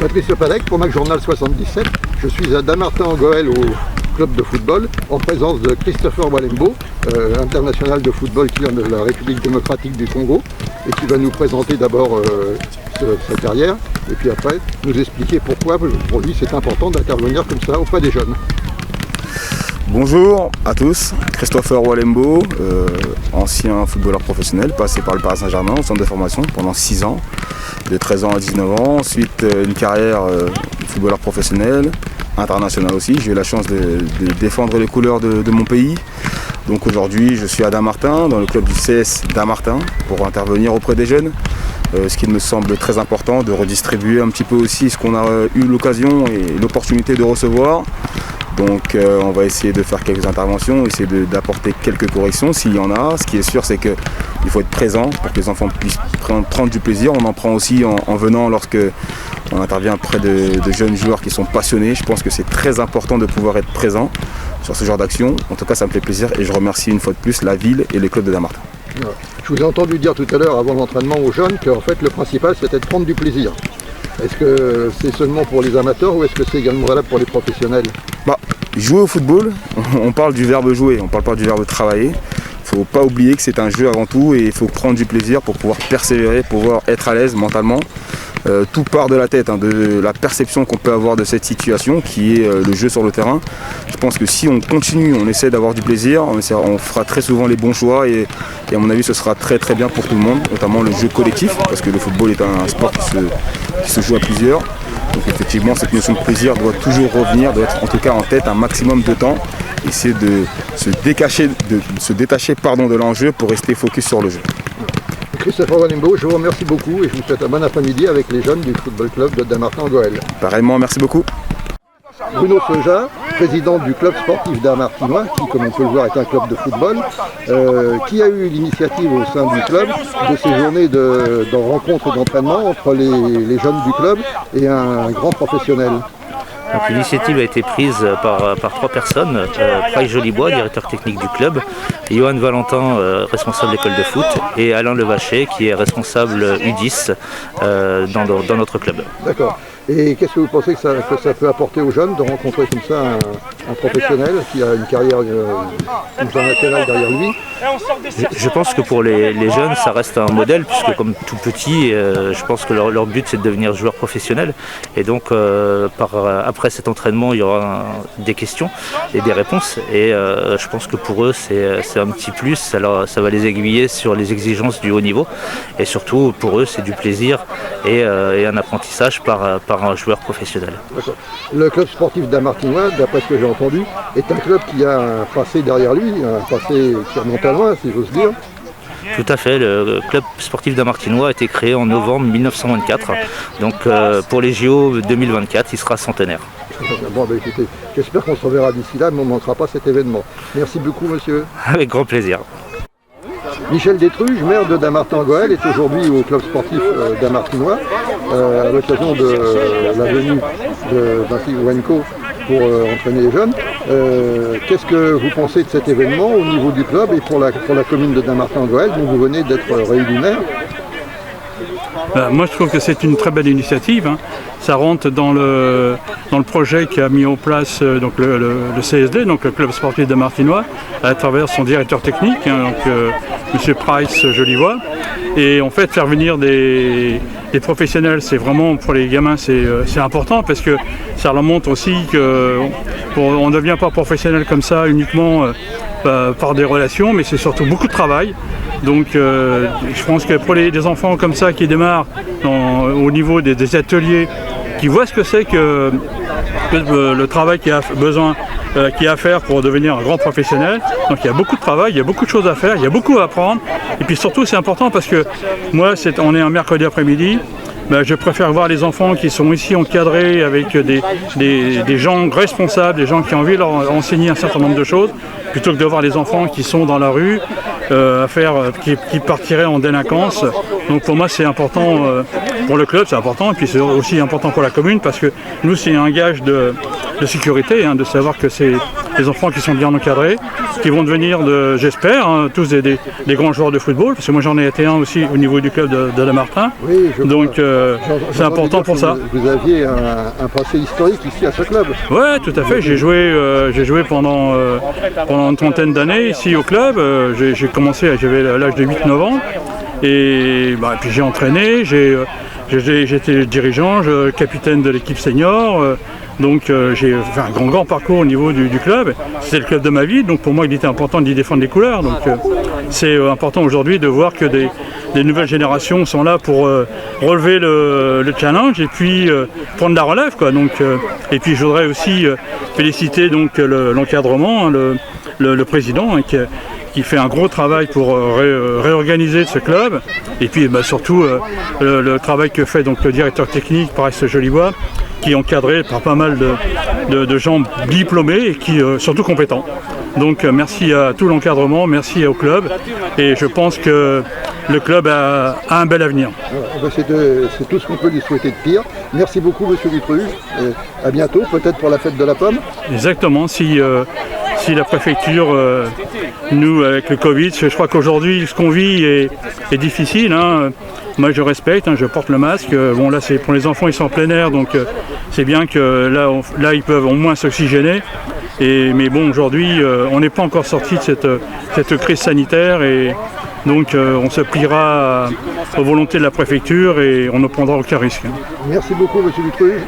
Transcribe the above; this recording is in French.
Patrice Lepalec pour Mac Journal 77. Je suis à Dammartin-en-Goël au club de football en présence de Christopher Walembo, international de football qui vient de la République démocratique du Congo et qui va nous présenter d'abord sa carrière et puis après nous expliquer pourquoi pour lui c'est important d'intervenir comme ça auprès des jeunes. Bonjour à tous, Christopher Walembo, ancien footballeur professionnel, passé par le Paris Saint-Germain au centre de formation pendant 6 ans, de 13 ans à 19 ans, ensuite une carrière de footballeur professionnel, international aussi. J'ai eu la chance de défendre les couleurs de mon pays. Donc aujourd'hui je suis à Dammartin, dans le club du CS Dammartin, pour intervenir auprès des jeunes. Ce qui me semble très important, de redistribuer un petit peu aussi ce qu'on a eu l'occasion et l'opportunité de recevoir. Donc on va essayer de faire quelques interventions, essayer d'apporter quelques corrections s'il y en a. Ce qui est sûr, c'est qu'il faut être présent pour que les enfants puissent prendre du plaisir. On en prend aussi en venant lorsque on intervient auprès de jeunes joueurs qui sont passionnés. Je pense que c'est très important de pouvoir être présent sur ce genre d'action. En tout cas, ça me fait plaisir et je remercie une fois de plus la ville et les clubs de Dammartin. Je vous ai entendu dire tout à l'heure avant l'entraînement aux jeunes qu'en fait le principal c'était de prendre du plaisir. Est-ce que c'est seulement pour les amateurs ou est-ce que c'est également valable pour les professionnels? Jouer au football, on parle du verbe jouer, on ne parle pas du verbe travailler. Il ne faut pas oublier que c'est un jeu avant tout et il faut prendre du plaisir pour pouvoir persévérer, pouvoir être à l'aise mentalement. Tout part de la tête, de la perception qu'on peut avoir de cette situation qui est le jeu sur le terrain. Je pense que si on continue, on essaie d'avoir du plaisir, on fera très souvent les bons choix et à mon avis ce sera très très bien pour tout le monde, notamment le jeu collectif, parce que le football est un sport qui se joue à plusieurs. Donc effectivement cette notion de plaisir doit toujours revenir, doit être en tout cas en tête un maximum de temps, essayer de se détacher de l'enjeu pour rester focus sur le jeu. Christopher Walembo, je vous remercie beaucoup et je vous souhaite un bon après-midi avec les jeunes du football club de Dammartin-en-Goël. Pareillement, merci beaucoup. Bruno Soja, président du club sportif dammartinois, qui comme on peut le voir est un club de football, qui a eu l'initiative au sein du club de ces journées de rencontres et d'entraînement entre les jeunes du club et un grand professionnel. L'initiative a été prise par 3 personnes, Price Jolibois, directeur technique du club, Johan Valentin, responsable d'école de foot, et Alain Levacher, qui est responsable U10 dans notre club. D'accord. Et qu'est-ce que vous pensez que ça peut apporter aux jeunes de rencontrer comme ça un professionnel qui a une carrière internationale derrière lui? Je pense que pour les jeunes, ça reste un modèle, puisque comme tout petit, je pense que leur but c'est de devenir joueur professionnel. Et donc après cet entraînement, il y aura des questions et des réponses. Et je pense que pour eux, c'est un petit plus, ça va les aiguiller sur les exigences du haut niveau. Et surtout, pour eux, c'est du plaisir et un apprentissage par un joueur professionnel. Le club sportif dammartinois, d'après ce que j'ai entendu, est un club qui a un passé derrière lui, un passé qui remonte à loin, si j'ose dire. Tout à fait, le club sportif dammartinois a été créé en novembre 1924, donc pour les JO 2024, il sera centenaire. Bon, écoutez, j'espère qu'on se reverra d'ici là, mais on ne manquera pas cet événement. Merci beaucoup, monsieur. Avec grand plaisir. Michel Détruge, maire de Dammartin-en-Goël, est aujourd'hui au club sportif dammartinois à l'occasion de la venue de Vinci Wenko pour entraîner les jeunes. Qu'est-ce que vous pensez de cet événement au niveau du club et pour la commune de Dammartin-en-Goël dont vous venez d'être réélu maire? Moi je trouve que c'est une très belle initiative. Ça rentre dans le projet qu'a mis en place donc le CSD, donc le club sportif dammartinois, à travers son directeur technique, M. Price Jolibois. Et en fait faire venir des professionnels, c'est vraiment pour les gamins c'est important parce que ça leur montre aussi qu'on ne devient pas professionnel comme ça uniquement par des relations, mais c'est surtout beaucoup de travail. Donc je pense que pour des enfants comme ça qui démarrent au niveau des ateliers, qui voient ce que c'est que le travail qu'il y a à faire pour devenir un grand professionnel. Donc il y a beaucoup de travail, il y a beaucoup de choses à faire, il y a beaucoup à apprendre. Et puis surtout c'est important parce que moi on est un mercredi après-midi. Je préfère voir les enfants qui sont ici encadrés avec des gens responsables, des gens qui ont envie de leur enseigner un certain nombre de choses, plutôt que de voir les enfants qui sont dans la rue, qui partiraient en délinquance. Donc pour moi c'est important, pour le club c'est important, et puis c'est aussi important pour la commune parce que nous c'est un gage de sécurité, de savoir que c'est des enfants qui sont bien encadrés, qui vont devenir, j'espère, tous des grands joueurs de football, parce que moi j'en ai été un aussi au niveau du club de Dammartin. Oui, donc c'est important pour ça. Vous aviez un passé historique ici à ce club. Ouais, tout à fait. J'ai joué pendant une trentaine d'années ici au club. J'ai commencé, j'avais l'âge de 8-9 ans. Et puis j'ai entraîné, j'étais dirigeant, capitaine de l'équipe senior. Donc j'ai fait un grand parcours au niveau du club. C'était le club de ma vie, donc pour moi il était important d'y défendre les couleurs. Donc c'est important aujourd'hui de voir que des nouvelles générations sont là pour relever le challenge et puis prendre la relève, quoi. Donc, et puis je voudrais aussi féliciter donc l'encadrement, hein, le président, hein, qui fait un gros travail pour réorganiser ce club, et puis surtout le travail que fait donc le directeur technique Paris Jolibois, qui est encadré par pas mal de gens diplômés et qui surtout compétents. Donc merci à tout l'encadrement, merci au club, et je pense que le club a un bel avenir. C'est tout ce qu'on peut lui souhaiter de pire. Merci beaucoup monsieur Vitruve, à bientôt, peut-être pour la fête de la pomme. Exactement, si la préfecture, nous avec le Covid, je crois qu'aujourd'hui ce qu'on vit est difficile, hein. Moi je respecte, hein, je porte le masque. Bon là c'est pour les enfants, ils sont en plein air, donc c'est bien que là ils peuvent au moins s'oxygéner. Mais bon, aujourd'hui on n'est pas encore sorti de cette crise sanitaire, et donc on se pliera aux volontés de la préfecture et on ne prendra aucun risque. Merci beaucoup monsieur Vitruve.